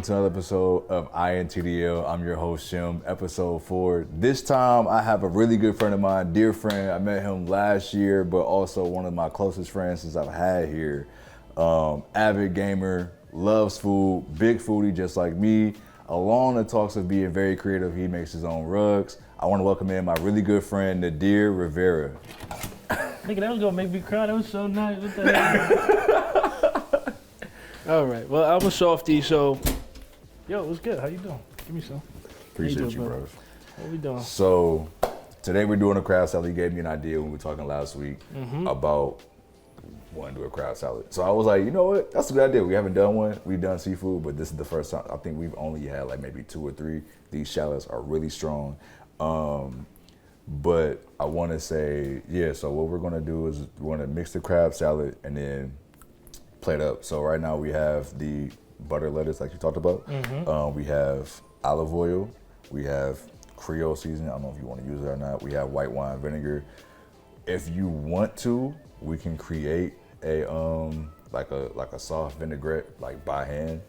to another episode of INTDL. I'm your host, Shim, episode 4. This time, I have a really good friend of mine, dear friend. I met him last year, but also one of my closest friends since I've had here. Avid gamer, loves food, big foodie just like me. Along the talks of being very creative, he makes his own rugs. I want to welcome in my really good friend, Nadhir Rivera. Nigga, that was gonna make me cry. That was so nice. What the hell? All right. Well, I'm a softie, so yo, what's good? How you doing? Give me some. Appreciate you, bro. What we doing? So today we're doing a crab salad. You gave me an idea when we were talking last week about wanting to do a crab salad. So I was like, you know what? That's a good idea. We haven't done one. We've done seafood, but this is the first time. I think we've only had like maybe 2 or 3. These shallots are really strong. But I want to say, yeah, so what we're going to do is we're going to mix the crab salad and then plate up. So right now we have the butter lettuce like you talked about. We have olive oil. We have Creole seasoning. I don't know if you want to use it or not. We have white wine vinegar. If you want to, we can create a like a soft vinaigrette like by hand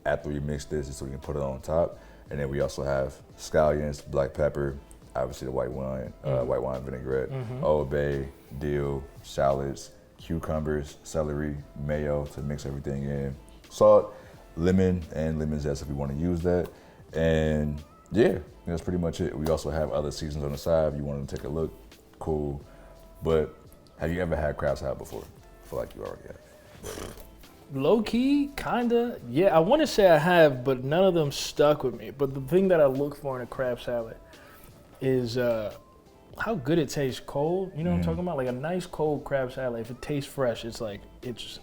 after we mix this so we can put it on top. And then we also have scallions, black pepper, obviously the white wine vinaigrette, Old Bay, dill, shallots, cucumbers, celery, mayo to mix everything in, salt, lemon, and lemon zest if we want to use that. And yeah, that's pretty much it. We also have other seasons on the side if you want to take a look, cool. But have you ever had crab salad before? I feel like you already have. Low key, kinda. Yeah, I want to say I have, but none of them stuck with me. But the thing that I look for in a crab salad is how good it tastes cold. You know what I'm talking about? Like a nice cold crab salad. If it tastes fresh, it's like it's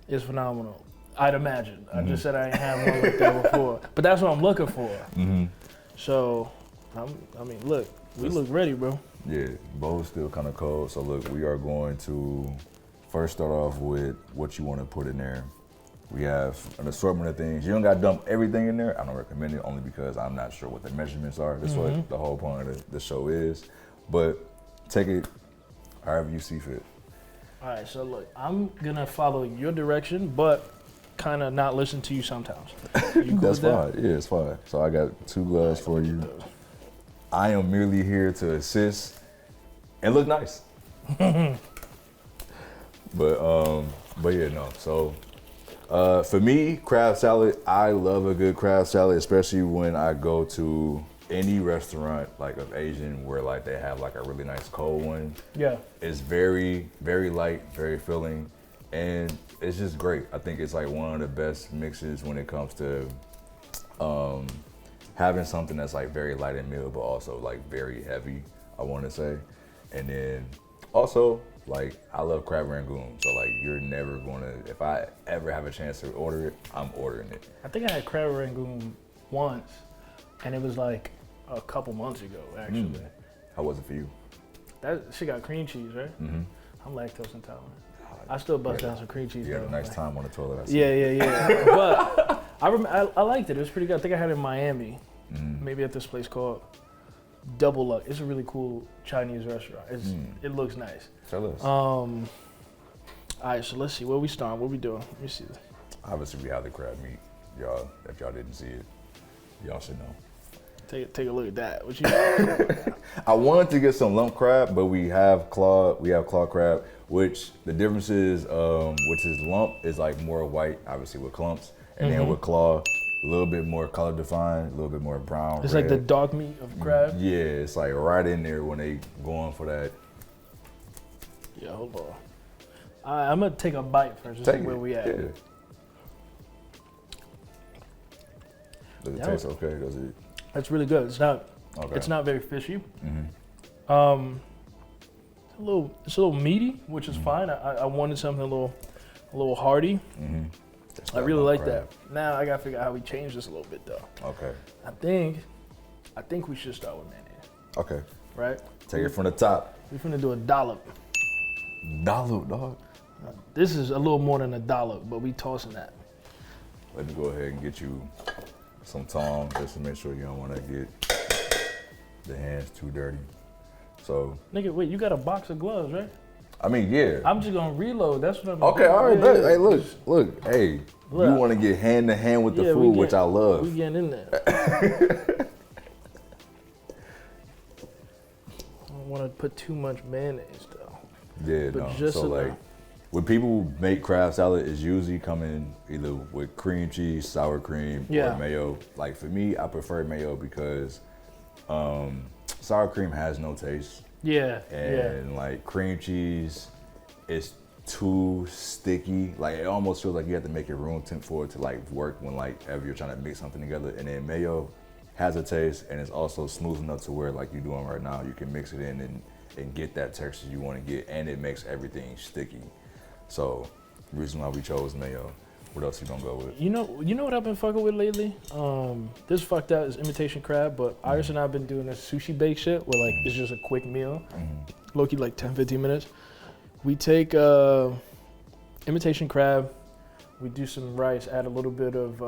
phenomenal. I'd imagine. I just said I ain't had one like that before, but that's what I'm looking for. So, I mean, look, we look ready, bro. Yeah, bowl's still kind of cold. So look, we are going to first start off with what you want to put in there. We have an assortment of things. You don't got to dump everything in there. I don't recommend it only because I'm not sure what the measurements are. That's what the whole point of the show is. But take it however you see fit. All right, so look, I'm going to follow your direction, but kind of not listen to you sometimes. You cool That's with that? fine. Yeah, it's fine. So I got 2 gloves for you. I am merely here to assist and look nice. But yeah, no. So for me, crab salad, I love a good crab salad, especially when I go to any restaurant like of Asian where like they have like a really nice cold one. Yeah. It's very, very light, very filling, and it's just great. I think it's like one of the best mixes when it comes to having something that's like very light in meal, but also like very heavy, I want to say. And then also, like, I love crab rangoon, so like you're never gonna, if I ever have a chance to order it, I'm ordering it. I think I had crab rangoon once, and it was like a couple months ago, actually. How was it for you? That shit got cream cheese, right? I'm lactose intolerant. I still bust down some cream cheese. You had a nice time on the toilet. I see. Yeah. But I liked it. It was pretty good. I think I had it in Miami, maybe at this place called Double Luck. It's a really cool Chinese restaurant. It looks nice. Tell us. All right, so let's see. Where we starting? What we doing? Let me see. Obviously, we have the crab meat. Y'all, if y'all didn't see it, y'all should know. Take a look at that. What you? I wanted to get some lump crab, but we have claw crab, which the difference is, which is lump is like more white, obviously with clumps, and then with claw, a little bit more color defined, a little bit more brown. It's red. like the dog meat of crab. Yeah, it's like right in there when they going for that. Yeah, hold on. I'm gonna take a bite first. Just see where we at. Yeah. Does it taste okay? Does it? That's really good. It's not. Okay. It's not very fishy. It's a little meaty, which is fine. I wanted something a little hearty. I really like that. Now I gotta figure out how we change this a little bit though. Okay. I think we should start with mayonnaise. Okay. Right? Take it from the top. We're finna do a dollop. Dollop, dog. This is a little more than a dollop, but we tossing that. Let me go ahead and get you some tongs just to make sure you don't want to get the hands too dirty. So, nigga, wait, you got a box of gloves, right? I mean, yeah. I'm just gonna reload. That's what I'm Okay, doing. all right. Yeah. Hey, look. Hey, Look. you want to get hand to hand with the food, which I love. We getting in there. I don't want to put too much mayonnaise though. Yeah, but no. Just so enough. like, when people make crab salad, it's usually coming either with cream cheese, sour cream, or mayo. Like for me, I prefer mayo because sour cream has no taste. Yeah. And like cream cheese is too sticky. Like it almost feels like you have to make it room temp for it to like work when like ever you're trying to mix something together. And then mayo has a taste and it's also smooth enough to where like you're doing right now, you can mix it in and get that texture you want to get, and it makes everything sticky. So reason why we chose mayo. What else you gonna go with? You know what I've been fucking with lately? This fucked out is imitation crab, but Iris and I have been doing this sushi bake shit where like it's just a quick meal. Low-key like 10-15 minutes. We take imitation crab, we do some rice, add a little bit of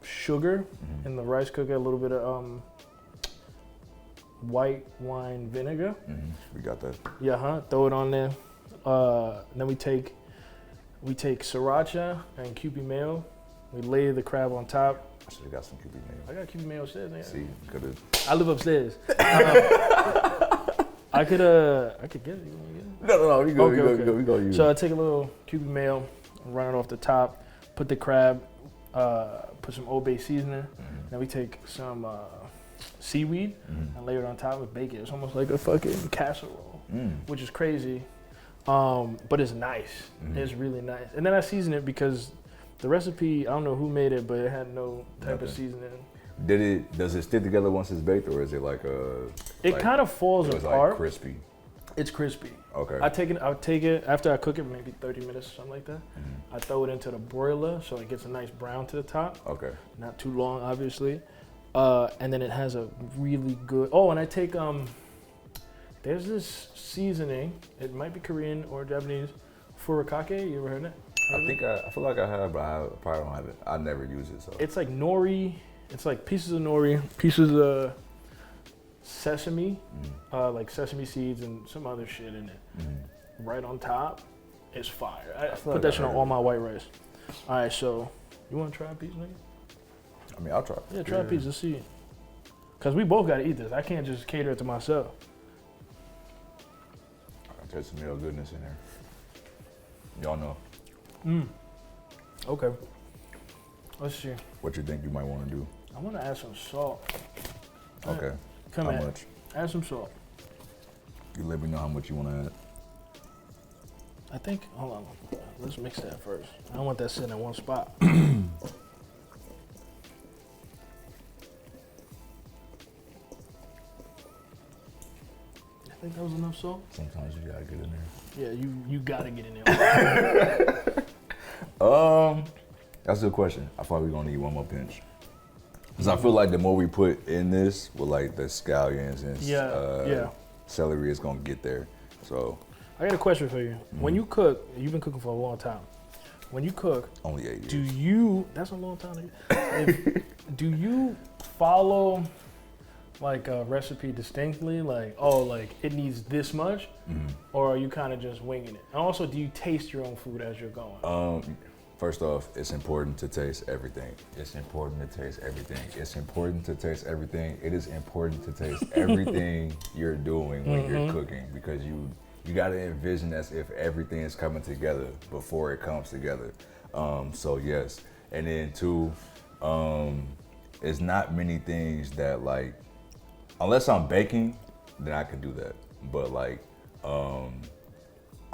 sugar in the rice cooker, a little bit of white wine vinegar. We got that. Yeah, throw it on there. Then we take sriracha and Kewpie mayo. We lay the crab on top. I should have got some Kewpie mayo. I got Kewpie mayo upstairs, nigga. See, could have. I live upstairs. I could get it. You want to get it? No, we go. Okay. We go. Use. So I take a little Kewpie mayo, run it off the top, put the crab, put some Old Bay seasoning. Then we take some seaweed and layer it on top with bacon. It's almost like a fucking casserole, which is crazy. But it's nice. It's really nice. And then I season it because the recipe, I don't know who made it, but it had no type of seasoning. Does it stick together once it's baked, or is it like a? It kind of falls apart. Like crispy. It's crispy. Okay. I'll take it after I cook it, maybe 30 minutes or something like that. I throw it into the broiler so it gets a nice brown to the top. Okay. Not too long, obviously. And then it has a really good. Oh, and I take there's this seasoning. It might be Korean or Japanese. Furikake. You ever heard that? I feel like I have, but I probably don't have it. I never use it. So it's like nori. It's like pieces of nori, pieces of sesame, like sesame seeds and some other shit in it. Right on top. It's fire. I put that shit on all my white rice. All right, so you want to try a piece, nigga? I mean, I'll try. Yeah, try a piece. Let's see. Cause we both gotta eat this. I can't just cater it to myself. I taste some real goodness in there. Y'all know. Okay. Let's see. What you think you might want to do? I want to add some salt. Okay. Come How in. much? Add some salt. You let me know how much you want to add. I think. Hold on. Let's mix that first. I don't want that sitting in one spot. I think that was enough salt. Sometimes you gotta get in there. Yeah, you gotta get in there. That's a good question. I thought we were gonna need one more pinch. Cause I feel like the more we put in this with like the scallions and celery, is gonna get there. So I got a question for you. When you cook, you've been cooking for a long time. When you cook, only 8 years. Do you? That's a long time. Do you follow like a recipe distinctly, like, oh, like it needs this much, or are you kind of just winging it? And also, do you taste your own food as you're going? First off, it's important to taste everything. It's important to taste everything. It's important to taste everything. It is important to taste everything you're doing when you're cooking, because you got to envision as if everything is coming together before it comes together. So yes, and then two, it's not many things that like, unless I'm baking, then I can do that. But like,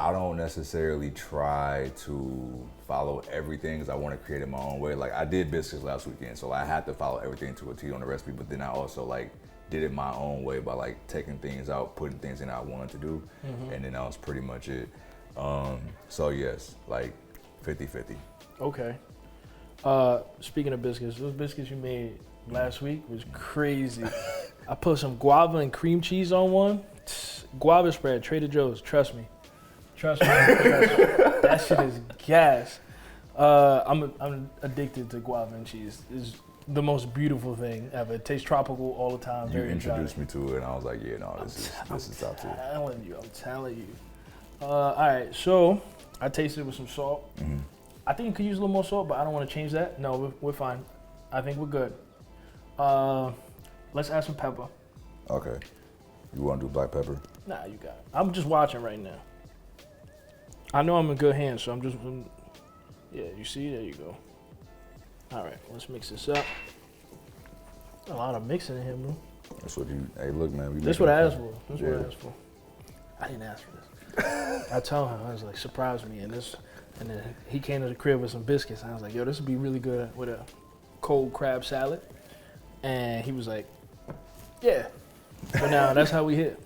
I don't necessarily try to follow everything because I want to create it my own way. Like I did biscuits last weekend, so I had to follow everything to a T on the recipe, but then I also like did it my own way by like taking things out, putting things in I wanted to do, and then that was pretty much it. So yes, like 50-50. Okay. Speaking of biscuits, those biscuits you made last week was crazy. I put some guava and cream cheese on one. Guava spread, Trader Joe's, trust me. Trust me. That shit is gas. I'm addicted to guava and cheese. It's the most beautiful thing ever. It tastes tropical all the time. You introduced me to it, and I was like, yeah, no, this is top tier. I'm telling you. All right, so I tasted it with some salt. Mm-hmm. I think you could use a little more salt, but I don't want to change that. No, we're fine. I think we're good. Let's add some pepper. Okay. You want to do black pepper? Nah, you got it. I'm just watching right now. I know I'm in good hands, so yeah, you see? There you go. All right, let's mix this up. A lot of mixing in here, bro. That's what you, hey, look, man. That's what I asked for. That's what I asked for. I didn't ask for this. I told him, I was like, surprise me. And then he came to the crib with some biscuits. I was like, yo, this would be really good with a cold crab salad. And he was like, yeah. So now that's how we hit.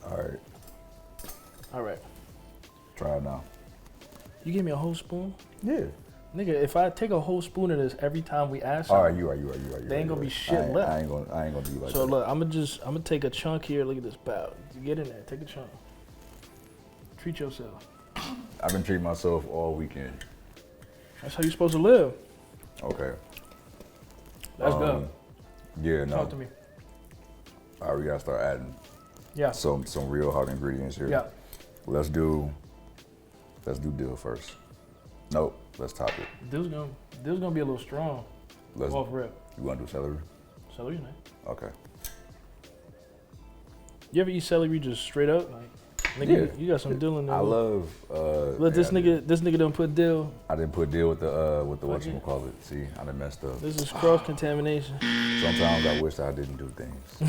All right. Try it now. You give me a whole spoon? Yeah. Nigga, if I take a whole spoon of this every time we ask All right, you are. There ain't gonna be shit left. I ain't gonna do like so that. look, I'm gonna take a chunk here. Look at this bow. Get in there, take a chunk. Treat yourself. I've been treating myself all weekend. That's how you're supposed to live. Okay. That's good. Yeah, no. Talk to me. All right, we gotta start adding some real hot ingredients here. Yeah. Let's do dill first. Nope, let's top it. Dill's gonna be a little strong. Off rip. You wanna do celery? Celery's nice. Okay. You ever eat celery just straight up? Like, nigga, you got some dill in there. I love. Look, this nigga done put dill. I didn't put dill with the whatchamacallit. See, I done messed up. This is cross contamination. Sometimes I wish I didn't do things.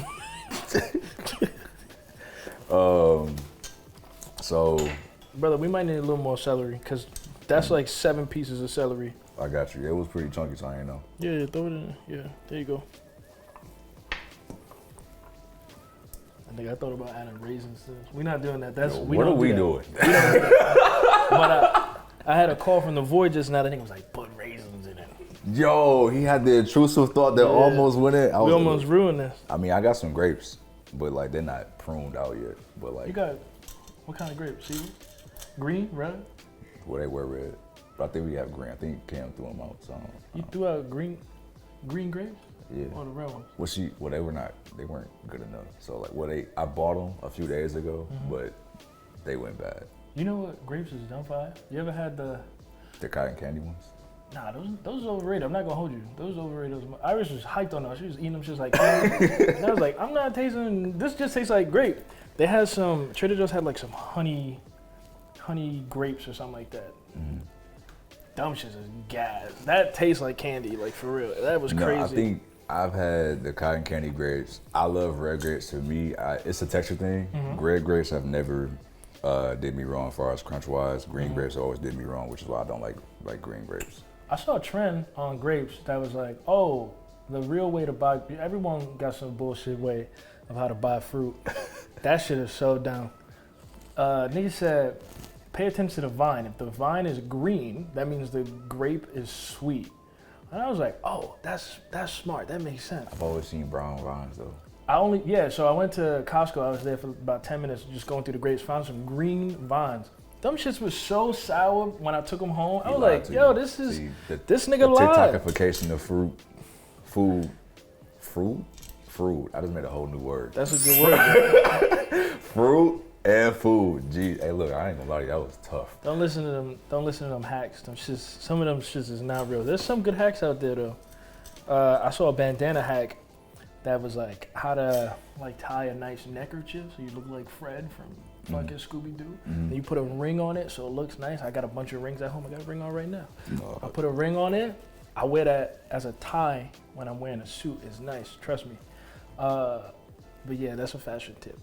So. Brother, we might need a little more celery because that's like 7 pieces of celery. I got you. It was pretty chunky, so I ain't know. Yeah, throw it in. Yeah, there you go. I think I thought about adding raisins to this. We're not doing that. What are we doing? But I had a call from the void just now. The nigga was like, put raisins in it. Yo, he had the intrusive thought that almost went in. We almost ruined this. I mean, I got some grapes, but like they're not pruned out yet. But like, you got what kind of grapes? See, green, red. Well, they were red, but I think we have green. I think Cam threw them out. So you threw out green grapes? Yeah. Or the red ones? Well, they weren't good enough. So like, I bought them a few days ago, but they went bad. You know what grapes is done for? You ever had the cotton candy ones? Nah, those are overrated. I'm not gonna hold you. Those are overrated. Iris was hyped on those. She was eating them just like candy. And I was like, I'm not tasting. This just tastes like grape. They had some. Trader Joe's had like some honey grapes or something like that. Dumb shit is gas. That tastes like candy, like for real. That was crazy. No, I think I've had the cotton candy grapes. I love red grapes. To me, it's a texture thing. Red grapes have never did me wrong as far as crunch wise. Green grapes always did me wrong, which is why I don't like green grapes. I saw a trend on grapes that was like, oh, the real way to buy. Everyone got some bullshit way of how to buy fruit. That shit is so dumb. Nigga said, pay attention to the vine. If the vine is green, that means the grape is sweet. And I was like, oh, that's smart. That makes sense. I've always seen brown vines though. So I went to Costco. I was there for about 10 minutes just going through the grapes, found some green vines. Them shits was so sour when I took them home. I was like, yo, this nigga lied. TikTokification of fruit. I just made a whole new word. That's a good word. Fruit and food. Gee, hey, look, I ain't gonna lie to you, that was tough. Don't listen to them hacks. Some of them shits is not real. There's some good hacks out there though. I saw a bandana hack that was like how to like tie a nice neckerchief so you look like Fred from fucking Scooby-Doo. And you put a ring on it so it looks nice. I got a bunch of rings at home. I got a ring on right now. I put a ring on it. I wear that as a tie when I'm wearing a suit. It's nice, trust me. But yeah, that's a fashion tip.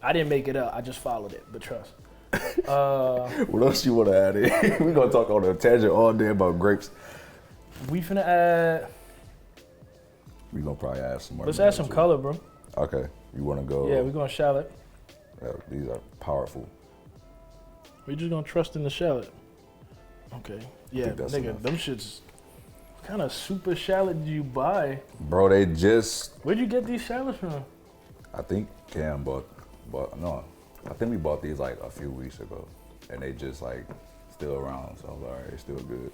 I didn't make it up. I just followed it, but trust. What else you want to add in? We're going to talk on a tangent all day about grapes. We finna add... We're going to probably add some more. Let's add some color, bro. Okay. You want to go... Yeah, we're going to shallot. These are powerful. We're just going to trust in the shallot. Okay. Yeah, nigga, enough. them shits... What kind of super shallot did you buy? Bro, they just... Where'd you get these shallots from? I think Cam I think we bought these like a few weeks ago, and they just like still around. So I was like, all right, it's still good.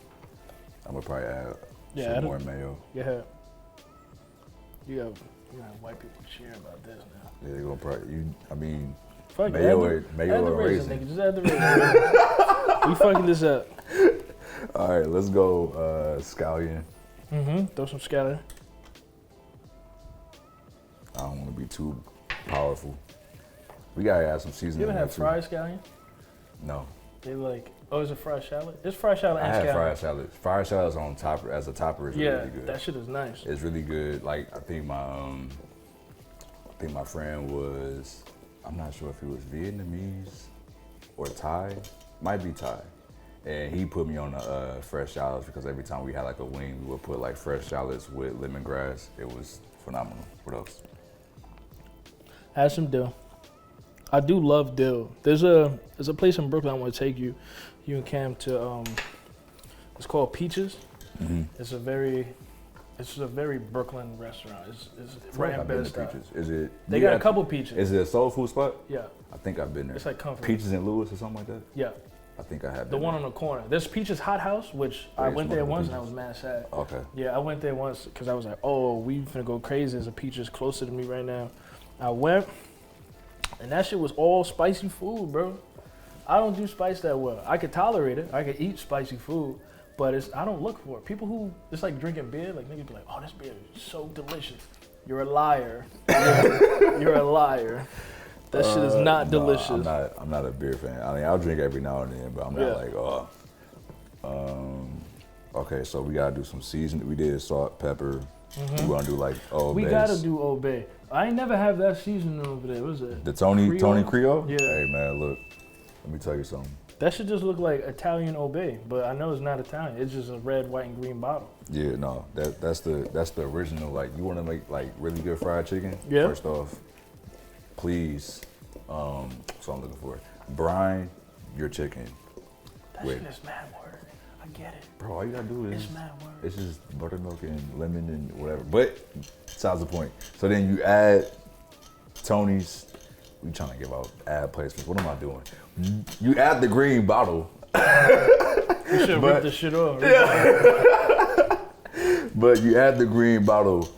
I'm gonna probably add some more mayo. Yeah. You got white people cheering about this now. Yeah, they're gonna probably. Fuck mayo it. mayo Add the or raisin, raisin. nigga. Just add the raisin. We fucking this up. All right, let's go scallion. Throw some scallion. I don't want to be too powerful. We gotta add some seasoning. You ever in have there, fried scallion? No. They like, oh, is it fried shallot? It's fried shallot I and had scallion. fried shallot. Fried shallot's on top as a topper is really good. That shit is nice. It's really good. Like I think my friend was, I'm not sure if he was Vietnamese or Thai, might be Thai, and he put me on the fresh shallots because every time we had like a wing, we would put like fresh shallots with lemongrass. It was phenomenal. What else? Add some dill. I do love dill. There's a place in Brooklyn I want to take you and Cam to. It's called Peaches. It's a very Brooklyn restaurant. It's right in Bed-Stuy. Peaches. Is it? They got a couple Peaches. Is it a soul food spot? Yeah. I think I've been there. It's like comfort. Peaches and Lewis or something like that. Yeah. I think I have. The one on the corner. There's Peaches Hot House, which I went there once and I was Peaches. mad sad. Okay. Yeah, I went there once because I was like, oh, we finna go crazy. There's a Peaches closer to me right now. I went, and that shit was all spicy food, bro. I don't do spice that well. I could tolerate it. I could eat spicy food, but I don't look for it. People who, it's like drinking beer. Like niggas be like, oh, this beer is so delicious. You're a liar. You're a liar. That shit is not delicious. I'm not a beer fan. I mean, I'll drink every now and then, but I'm not like, oh. Okay, so we gotta do some seasoning. We did salt, pepper. We wanna do like Old Bay. We gotta do Old Bay. I ain't never have that seasoning over there. What is it? The Tony Creole? Yeah. Hey man, look. Let me tell you something. That should just look like Italian Old Bay, but I know it's not Italian. It's just a red, white, and green bottle. Yeah, no, that's the original. Like, you want to make like really good fried chicken? Yeah. First off, please, so I'm looking for brine your chicken. That shit is mad word. I get it. Bro, all you gotta do is It's mad word. it's just buttermilk and lemon and whatever. But besides the point. So then you add Tony's. We trying to give out ad placements. What am I doing? You add the green bottle. You should rip this shit off. But you add the green bottle,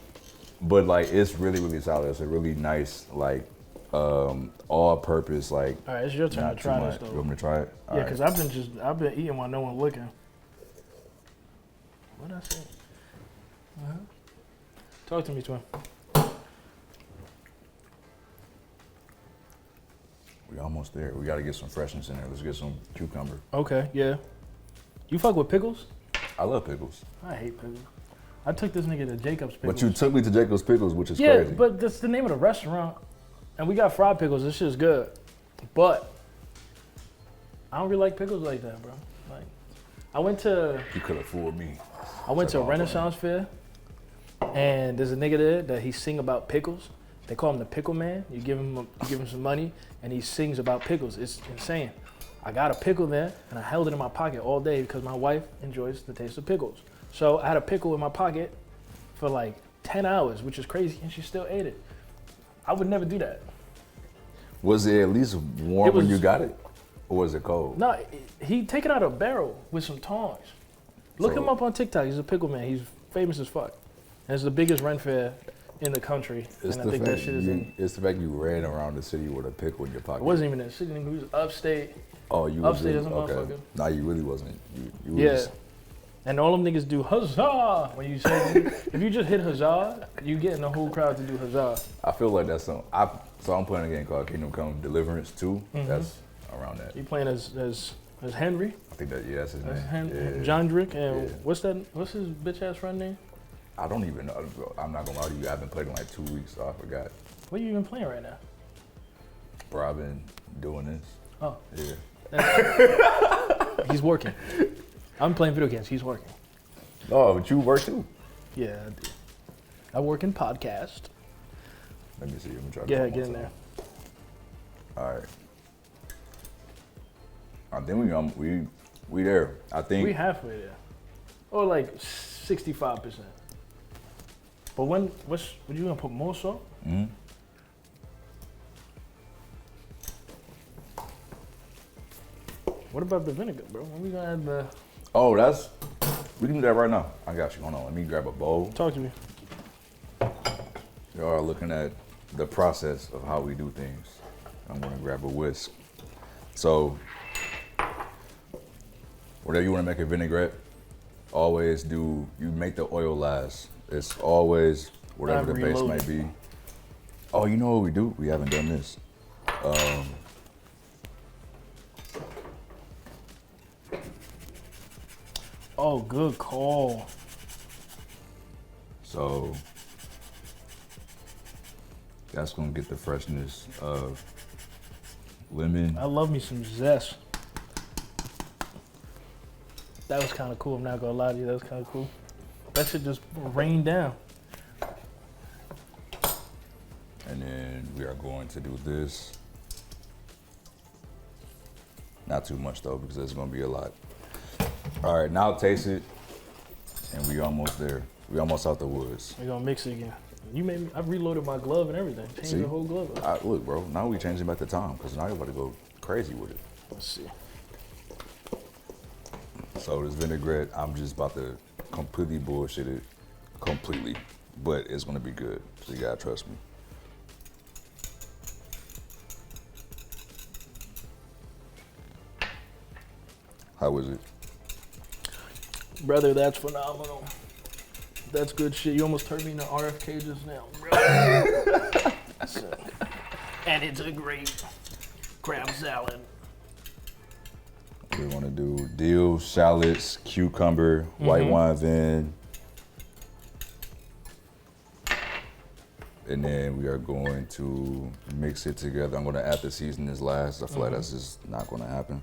but like it's really, really solid. It's a really nice, like all-purpose, like. All right, it's your turn to try this though. You want me to try it? Yeah, because I've been eating while no one's looking. What'd I say? Talk to me, twin. We almost there. We got to get some freshness in there. Let's get some cucumber. Okay, yeah. You fuck with pickles? I love pickles. I hate pickles. I took this nigga to Jacob's Pickles. But you took me to Jacob's Pickles, which is yeah, crazy. but that's the name of the restaurant. And we got fried pickles. This shit's good. But I don't really like pickles like that, bro. Like, I went to You could have fooled me. a Renaissance fair, and there's a nigga there that he sing about pickles. They call him the Pickle Man. You give him some money, and he sings about pickles. It's insane. I got a pickle there, and I held it in my pocket all day because my wife enjoys the taste of pickles. So I had a pickle in my pocket for like 10 hours, which is crazy, and she still ate it. I would never do that. Was it at least warm when you got it? Or was it cold? No, he take it out of a barrel with some tongs. Look him up on TikTok. He's a pickle man. He's famous as fuck. And it's the biggest rent fair in the country. It's and I think that shit is in. It's the fact you ran around the city with a pickle in your pocket. It wasn't even in the city. He was upstate. Oh, you upstate was as a motherfucker. Nah, you really wasn't. You Yeah. was, And all them niggas do huzzah when you say, if you just hit huzzah, you getting the whole crowd to do huzzah. I feel like that's some. So I'm playing a game called Kingdom Come Deliverance 2. That's around that. You playing as Henry? I think that's his name. Yeah. John Drick, and Yeah. what's his bitch ass friend name? I don't even know. I'm not gonna lie to you. I haven't played in like 2 weeks, so I forgot. What are you even playing right now? Bro, I've been doing this. Oh. Yeah. He's working. I'm playing video games. He's working. Oh, but you work too. Yeah, I do. I work in podcast. Let me see. Let me try. Yeah, get in there. All right. I think we there. I think We halfway there, or like 65%. But what you gonna put more salt? Mhm. What about the vinegar, bro? When we gonna add the? Oh, we can do that right now. I got you. Hold on. Let me grab a bowl. Talk to me. We are looking at the process of how we do things. I'm gonna grab a whisk. So, whatever you wanna make a vinaigrette, always you make the oil last. It's always whatever the base might be. Oh, you know what we do? We haven't done this. Oh, good call. So that's gonna get the freshness of lemon. I love me some zest. That was kind of cool. I'm not gonna lie to you. That was kind of cool. That should just rain down. And then we are going to do this. Not too much though, because there's gonna be a lot. All right, now taste it, and we almost there. We almost out the woods. We're gonna mix it again. You made me. I've reloaded my glove and everything. Changed the whole glove up. Look, bro. Now we changing back the time, because now you're about to go crazy with it. Let's see. So this vinaigrette, I'm just about to completely bullshit it, completely, but it's gonna be good. So you gotta trust me. How was it? Brother, that's phenomenal. That's good shit. You almost turned me into RFK just now. And it's a great crab salad. We want to do dill, shallots, cucumber, white wine vin. And then we are going to mix it together. I'm going to add the seasonings last. I feel like that's just not going to happen.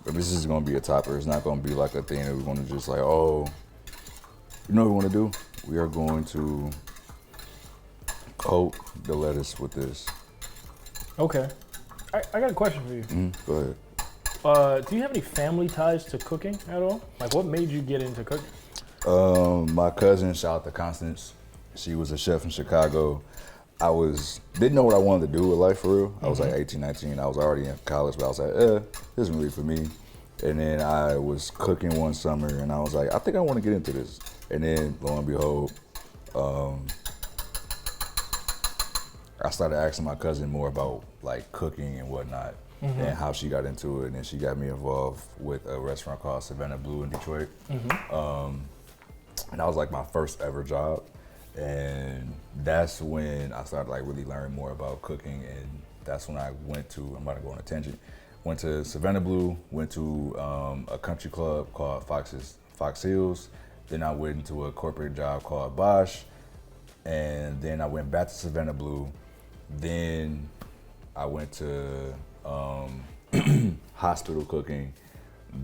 But this is gonna be a topper. It's not gonna be like a thing that we're gonna just like, oh, you know what we wanna do? We are going to coat the lettuce with this. Okay. I got a question for you. Go ahead. Do you have any family ties to cooking at all? Like, what made you get into cooking? My cousin, shout out to Constance. She was a chef in Chicago. Didn't know what I wanted to do with life for real. I was like 18, 19. I was already in college, but I was like, this isn't really for me. And then I was cooking one summer and I was like, I think I want to get into this. And then lo and behold, I started asking my cousin more about like cooking and whatnot and how she got into it. And then she got me involved with a restaurant called Savannah Blue in Detroit. And that was like my first ever job. And that's when I started like really learning more about cooking, and that's when I went to, I'm about to go on a tangent, went to Savannah Blue, went to a country club called Fox Hills, then I went into a corporate job called Bosch, and then I went back to Savannah Blue, then I went to hospital cooking,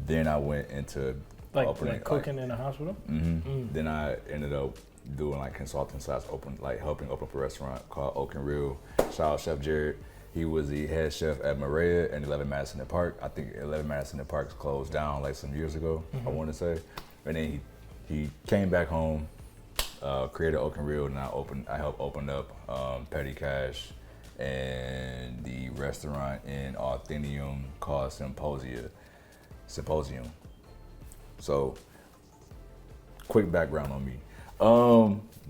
then I went into opening, like cooking in a hospital? Then I ended up doing like consulting slash helping open up a restaurant called Oak and Real. Shout out Chef Jared. He was the head chef at Maria and 11 Madison Park. I think 11 Madison Park closed down like some years ago, I want to say. And then he came back home, created Oak and Real, and I helped open up Petty Cash and the restaurant in Authentium called Symposium. So, quick background on me.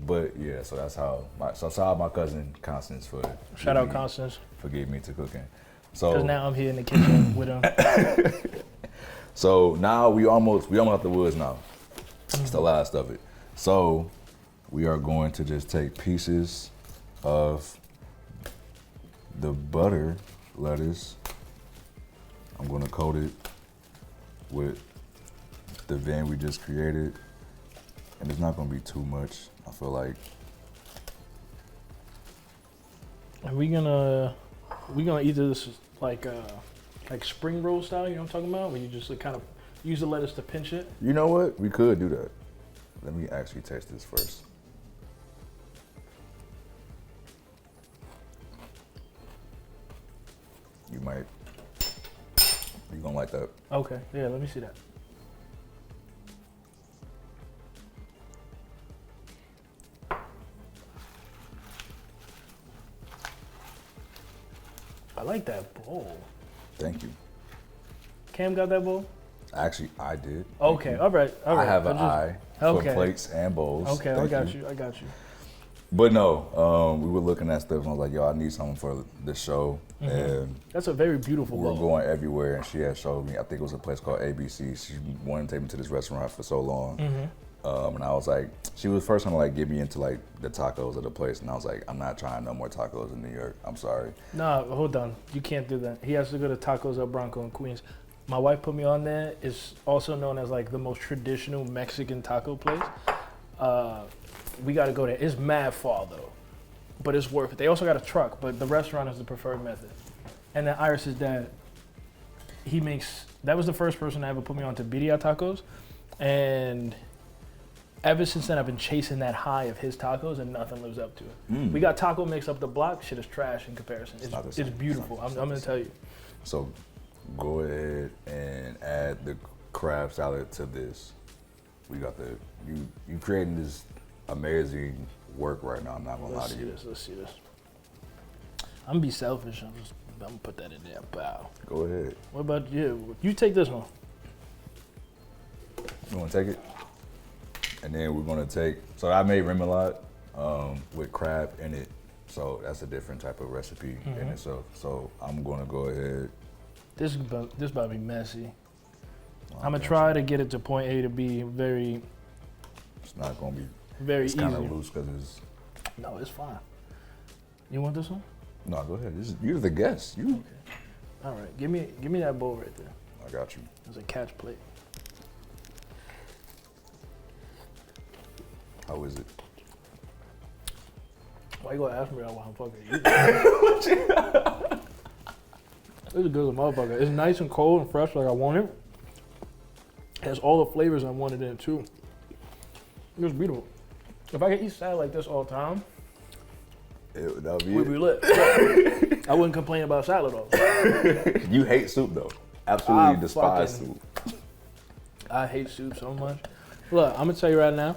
But yeah, so that's how shout out my cousin Constance for shout out Constance for getting me to cooking. So because now I'm here in the kitchen with him. So now we almost out the woods now. It's the last of it. So we are going to just take pieces of the butter lettuce. I'm gonna coat it with the vin we just created. And it's not gonna be too much, I feel like. Are we gonna eat this like spring roll style, you know what I'm talking about? Where you just like kind of use the lettuce to pinch it? You know what? We could do that. Let me actually taste this first. You gonna like that. Okay, yeah, let me see that. I like that bowl. Thank you. Cam got that bowl? Actually, I did. Okay, all right. I have an eye for Okay. plates and bowls. Okay, Thank I got you. But no, we were looking at stuff and I was like, yo, I need something for the show. And That's a very beautiful we were bowl. going everywhere and she had showed me, I think it was a place called ABC. She wanted to take me to this restaurant for so long. And I was like, she was first trying to like get me into like the tacos of the place. And I was like, I'm not trying no more tacos in New York. I'm sorry. Nah, hold on. You can't do that. He has to go to Tacos El Bronco in Queens. My wife put me on there. It's also known as like the most traditional Mexican taco place. We got to go there. It's mad far though, but it's worth it. They also got a truck, but the restaurant is the preferred method. And then Iris's dad, that was the first person to ever put me on to birria tacos. And ever since then, I've been chasing that high of his tacos and nothing lives up to it. We got taco mix up the block. Shit is trash in comparison. It's beautiful. I'm going to tell you. So go ahead and add the crab salad to this. We got you creating this amazing work right now. I'm not gonna lie to you. Let's see this. I'm gonna be selfish. I'm gonna put that in there. Bow. Go ahead. What about you? You take this one. You wanna take it? And then we're gonna take, so I made remoulade with crab in it. So that's a different type of recipe in itself. So I'm gonna go ahead. This about to be messy. I'm gonna try to get it to point A to B very. It's not gonna be very it's easy. kind of loose because it's. No, it's fine. You want this one? No, go ahead. You're the guest. You. Okay. All right, give me that bowl right there. I got you. It's a catch plate. How is it? Why you gonna ask me that while I'm fucking you? It's a good motherfucker. It's nice and cold and fresh like I want it. It has all the flavors I wanted in it too. It was beautiful. If I could eat salad like this all the time, That would be we'd be lit. I wouldn't complain about salad all the time. You hate soup though. Absolutely despise soup. I hate soup so much. Look, I'm gonna tell you right now,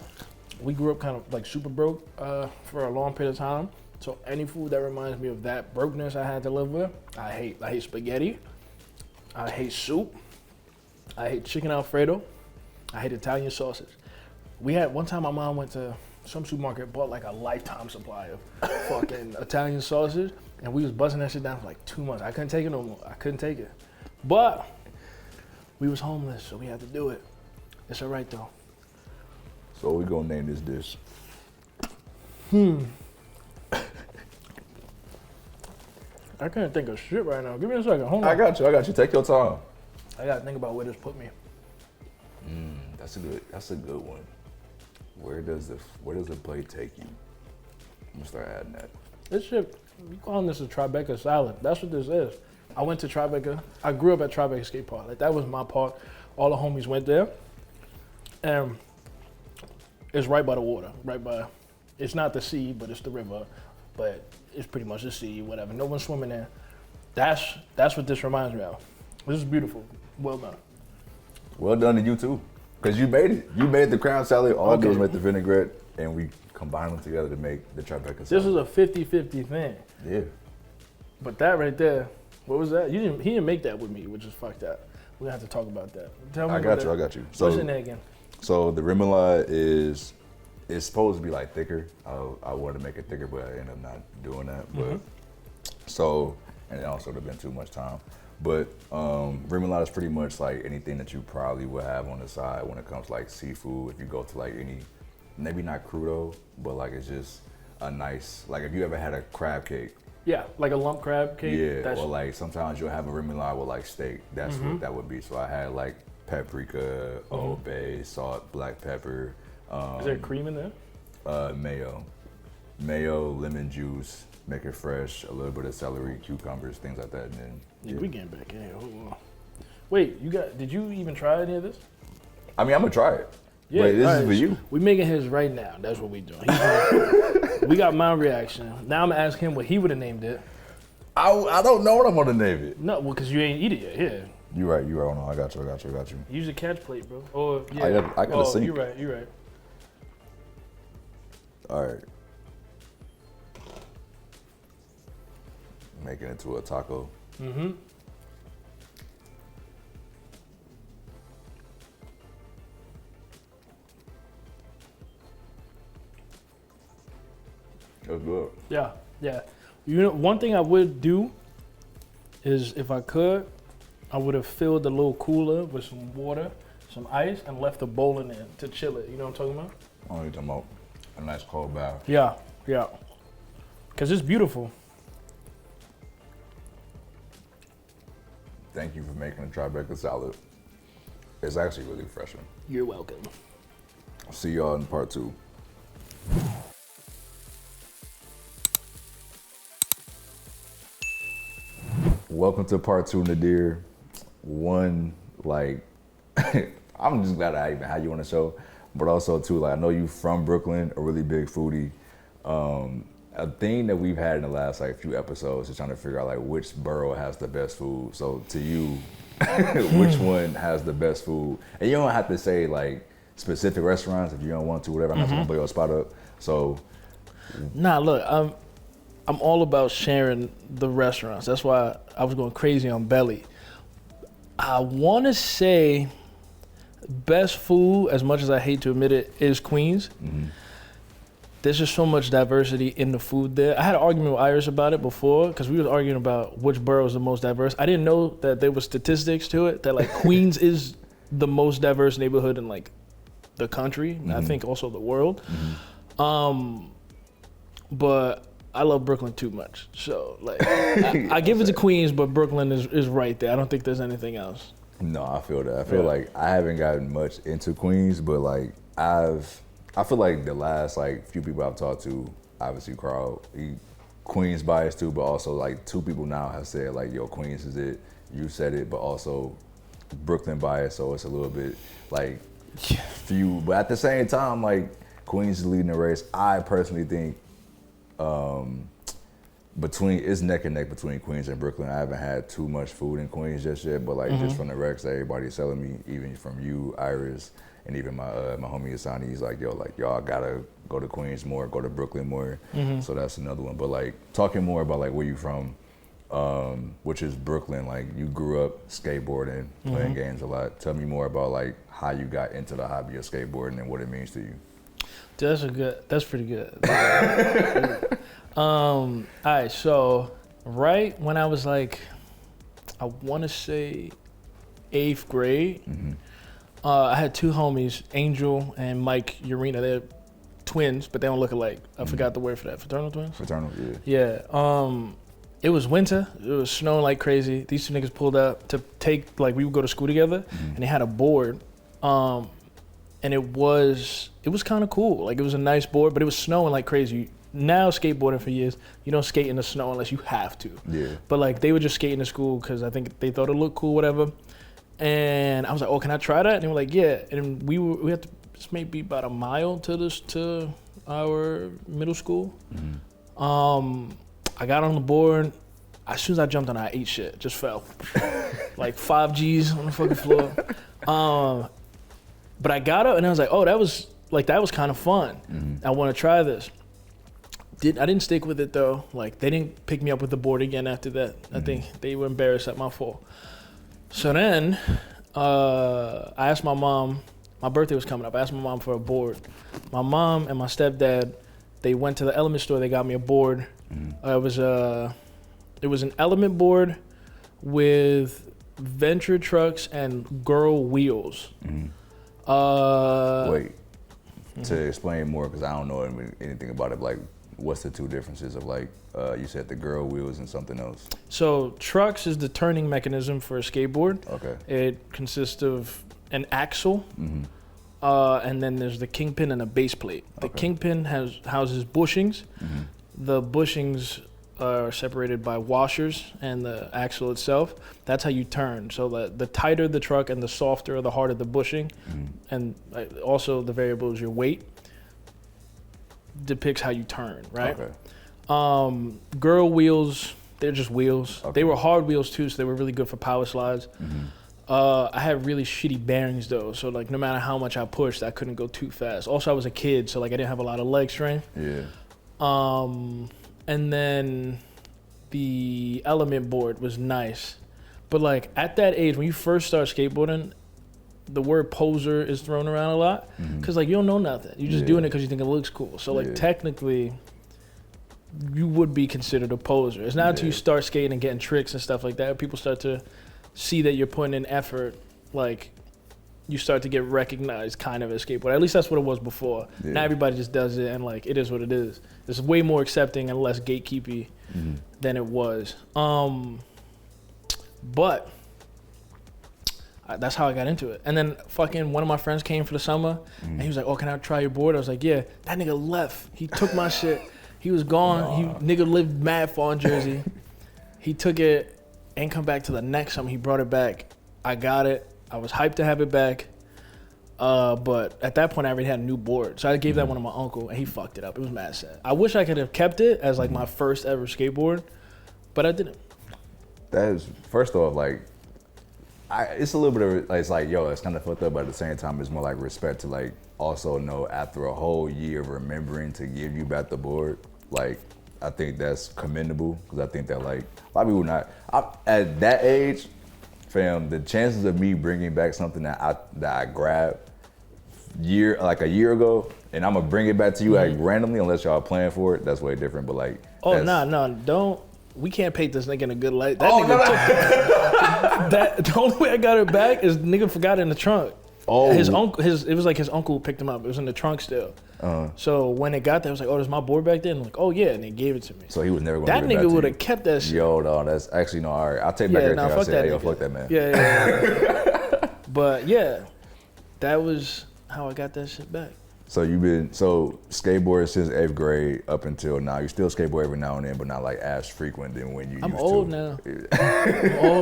we grew up kind of like super broke for a long period of time. So any food that reminds me of that brokenness I had to live with, I hate. I hate spaghetti. I hate soup. I hate chicken Alfredo. I hate Italian sausage. We had one time my mom went to some supermarket, bought like a lifetime supply of fucking Italian sausage, and we was busting that shit down for like 2 months. I couldn't take it no more. I couldn't take it. But we was homeless, so we had to do it. It's all right though. So we gonna name this dish. I can't think of shit right now. Give me a second. Hold on. I got you. Take your time. I gotta think about where this put me. That's a good one. Where does the plate take you? I'm gonna start adding that. This shit, we calling this a Tribeca salad. That's what this is. I went to Tribeca. I grew up at Tribeca skate park. Like that was my park. All the homies went there. And it's right by the water. It's not the sea, but it's the river. But it's pretty much the sea, whatever. No one's swimming there. That's what this reminds me of. This is beautiful. Well done. Well done to you too. Because you made it. You made the crab salad. All I did was make the vinaigrette and we combined them together to make the Tribeca salad. This is a 50-50 thing. Yeah. But that right there, what was that? He didn't make that with me, which is fucked up. We're gonna have to talk about that. Tell me I got you. So, what's in there again? So the remoulade is supposed to be like thicker. I wanted to make it thicker, but I ended up not doing that. But so, and it also would have been too much time. But remoulade is pretty much like anything that you probably would have on the side when it comes to like seafood. If you go to like any, maybe not crudo, but like it's just a nice, like if you ever had a crab cake. Yeah, like a lump crab cake. Yeah, or like sometimes you'll have a remoulade with like steak. That's what that would be. So I had like paprika, Old Bay, salt, black pepper. Is there cream in there? Mayo, lemon juice, make it fresh, a little bit of celery, cucumbers, things like that. And then yeah, we getting back in here. Hold on. Wait, did you even try any of this? I mean, I'm gonna try it. Yeah, wait, this is for you. We making his right now. That's what we doing. We got my reaction. Now I'm gonna ask him what he would have named it. I don't know what I'm gonna name it. No, well, cause you ain't eat it yet. Yeah. You right. Oh, no, I got you. Use a catch plate, bro. Or yeah. I gotta sink. You're right. All right. Making it to a taco. That's good. Yeah, yeah. You know, one thing I would do is if I could, I would have filled the little cooler with some water, some ice, and left the bowl in there to chill it. You know what I'm talking about? Oh, you're talking about a nice cold bath. Yeah, yeah. Because it's beautiful. Thank you for making a Tribeca salad. It's actually really refreshing. You're welcome. I'll see y'all in part 2. Welcome to part 2, Nadhir. One, like, I'm just glad I even had you on the show, but also too, like, I know you from Brooklyn, a really big foodie. A thing that we've had in the last like few episodes is trying to figure out like which borough has the best food. So to you, which one has the best food? And you don't have to say like specific restaurants if you don't want to, whatever. I'm not gonna blow your spot up. So Nah, look, I'm all about sharing the restaurants. That's why I was going crazy on Belly. I want to say best food, as much as I hate to admit it, is Queens. There's just so much diversity in the food there. I had an argument with Iris about it before because we was arguing about which borough is the most diverse. I didn't know that there were statistics to it, that like Queens is the most diverse neighborhood in like the country, and I think also the world. But I love Brooklyn too much. So like I give it to Queens, but Brooklyn is right there. I don't think there's anything else. no, I feel that. I feel like I haven't gotten much into Queens, but like I feel like the last like few people I've talked to, obviously Carl, Queens biased too, but also like 2 people now have said like, yo, Queens is it. You said it, but also Brooklyn biased, so it's a little bit like few. But at the same time, like Queens is leading the race. I personally think it's neck and neck between Queens and Brooklyn. I haven't had too much food in Queens just yet, but like just from the recs that everybody's telling me, even from you, Iris, and even my homie Asani, he's like, yo, like y'all gotta go to Queens more, go to Brooklyn more. So that's another one. But like talking more about like where you from, which is Brooklyn. Like you grew up skateboarding, playing games a lot. Tell me more about like how you got into the hobby of skateboarding and what it means to you. That's pretty good. All right, so right when I was like, I want to say 8th grade, I had 2 homies, Angel and Mike Urena. They're twins, but they don't look alike. I forgot the word for that. Fraternal twins? Fraternal, yeah. Yeah. It was winter. It was snowing like crazy. These 2 niggas pulled up to take, like, we would go to school together, and they had a board. And it was kind of cool. Like, it was a nice board, but it was snowing like crazy. Now, skateboarding for years, you don't skate in the snow unless you have to. Yeah. But, like, they would just skate in the school because I think they thought it looked cool, whatever. And I was like, oh, can I try that? And they were like, yeah. And we had to, this may be about a mile to our middle school. I got on the board. As soon as I jumped on it, I ate shit. Just fell. Like 5 G's on the fucking floor. But I got up and I was like, oh, that was kind of fun. I want to try this. I didn't stick with it though. Like they didn't pick me up with the board again after that. I think they were embarrassed at my fault. So then I asked my mom, my birthday was coming up. I asked my mom for a board. My mom and my stepdad, they went to the Element store. They got me a board. It was an Element board with Venture trucks and Girl wheels. Wait, to explain more, because I don't know anything about it, like what's the 2 differences of like, you said the Girl wheels and something else? So trucks is the turning mechanism for a skateboard. Okay. It consists of an axle, and then there's the kingpin and a base plate. The kingpin houses bushings. The bushings are separated by washers and the axle itself. That's how you turn. So the tighter the truck and the softer or the harder the bushing, and also the variable is your weight, depicts how you turn, right? Girl wheels, they're just wheels. They were hard wheels too, so they were really good for power slides. I had really shitty bearings though, so like no matter how much I pushed, I couldn't go too fast. Also, I was a kid, so like I didn't have a lot of leg strength. And then the Element board was nice. But like at that age, when you first start skateboarding, the word poser is thrown around a lot. Because like you don't know nothing. You're just doing it because you think it looks cool. So like technically, you would be considered a poser. It's not until you start skating and getting tricks and stuff like that, people start to see that you're putting in effort, like you start to get recognized kind of as a skateboarder. At least that's what it was before. Yeah. Now everybody just does it and like it is what it is. It's way more accepting and less gatekeepy than it was. But that's how I got into it. And then fucking one of my friends came for the summer and he was like, oh, can I try your board? I was like, yeah. That nigga left. He took my shit. He was gone. Nigga lived mad far in Jersey. He took it, ain't come back till the next summer. He brought it back. I got it. I was hyped to have it back. But at that point, I already had a new board. So I gave that one to my uncle, and he fucked it up. It was mad sad. I wish I could have kept it as, like, my first ever skateboard, but I didn't. That is, first off, like, it's a little bit of, like, it's like, yo, it's kind of fucked up, but at the same time, it's more like respect to, like, also know after a whole year of remembering to give you back the board, like, I think that's commendable, because I think that, like, a lot of people not, at that age, fam, the chances of me bringing back something that I grabbed a year ago, and I'm gonna bring it back to you like randomly, unless y'all plan for it, that's way different. But like, don't. We can't paint this nigga in a good light. That nigga took the only way I got it back is nigga forgot it in the trunk. Oh, his uncle, it was like his uncle picked him up. It was in the trunk still. So when it got there, I was like, oh, there's my board back there? And I'm like, oh yeah, and they gave it to me. So he was never going to give it back to you. That nigga would have kept that shit. Yo, no, that's actually, no, all right. I'll take back everything I said. Hey, yo, fuck that man. Yeah. But yeah, that was how I got that shit back. So you've been skateboarding since 8th grade up until now. You still skateboard every now and then, but not like as frequent than when you used to. I'm old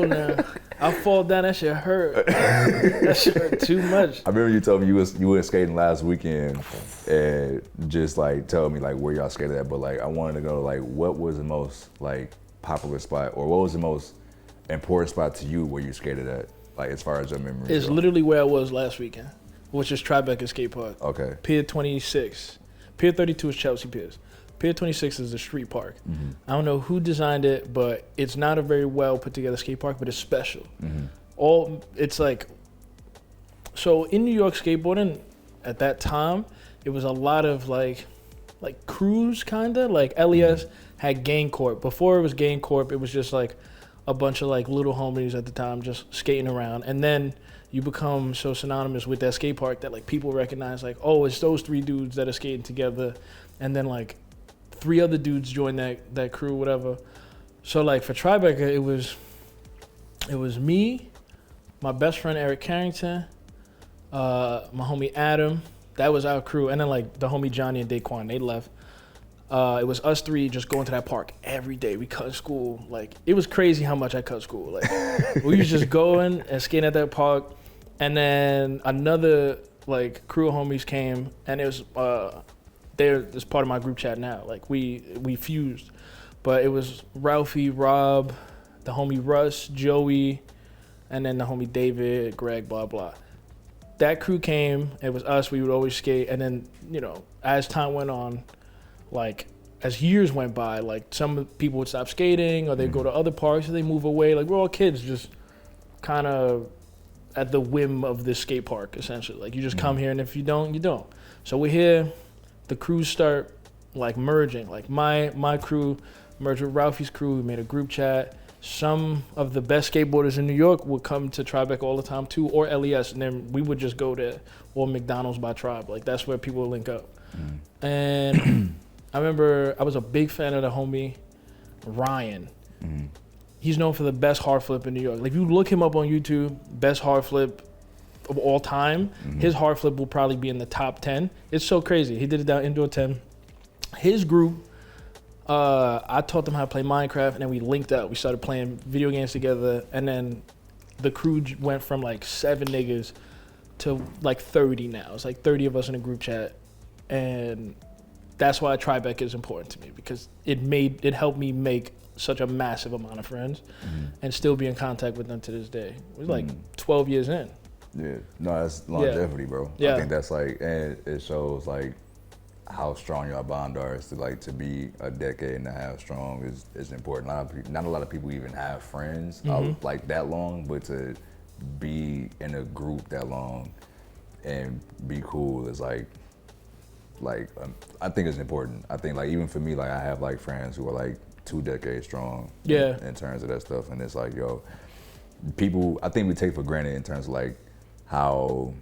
now. I fall down, that shit hurt. That shit hurt too much. I remember you told me you went skating last weekend and just like tell me like where y'all skated at, but like I wanted to go like what was the most like popular spot or what was the most important spot to you where you skated at, like as far as your memory? It's literally where I was last weekend, which is Tribeca Skate Park. Okay. Pier 26. Pier 32 is Chelsea Piers. Pier 26 is the street park. I don't know who designed it, but it's not a very well put together skate park, but it's special. It's like, so in New York skateboarding at that time, it was a lot of like crews kinda, like LES had Gang Corp. Before it was Gang Corp, it was just like a bunch of like little homies at the time just skating around. And then you become so synonymous with that skate park that like people recognize like, oh, it's those three dudes that are skating together. And then like 3 other dudes joined that crew, whatever. So like for Tribeca, it was me, my best friend Eric Carrington, my homie Adam. That was our crew. And then like the homie Johnny and Daquan, they left. It was us 3 just going to that park every day. We cut school. Like it was crazy how much I cut school. Like we was just going and skating at that park. And then another like crew of homies came, and it was they're this part of my group chat now. Like we fused, but it was Ralphie, Rob, the homie Russ, Joey, and then the homie David, Greg, blah blah. That crew came. It was us. We would always skate, and then as time went on, like as years went by, like some people would stop skating, or they'd go to other parks, or they move away. Like we're all kids, just kind of at the whim of this skate park, essentially. Like you just come here, and if you don't, you don't. So we're here. The crews start like merging. Like my crew merged with Ralphie's crew. We made a group chat. Some of the best skateboarders in New York would come to Tribeca all the time too, or LES, and then we would just go to or McDonald's by Tribe. Like that's where people would link up. And I remember I was a big fan of the homie Ryan. He's known for the best hard flip in New York. Like if you look him up on YouTube, best hard flip of all time, his hard flip will probably be in the top 10. It's so crazy. He did it down indoor 10. His group, I taught them how to play Minecraft, and then we linked up. We started playing video games together, and then the crew went from like 7 niggas to like 30 now. It's like 30 of us in a group chat, and that's why Tribeca is important to me, because it helped me make such a massive amount of friends and still be in contact with them to this day. It was like 12 years in. Yeah, no, that's longevity, bro. I think that's like, and it shows like how strong your bond are. To be a decade and a half strong is important. Not a lot of people even have friends like that long, but to be in a group that long and be cool is like like I think it's important. I think like even for me, like I have like friends who are like 2 decades strong. Yeah. In terms of that stuff, and it's like people. I think we take for granted in terms of like how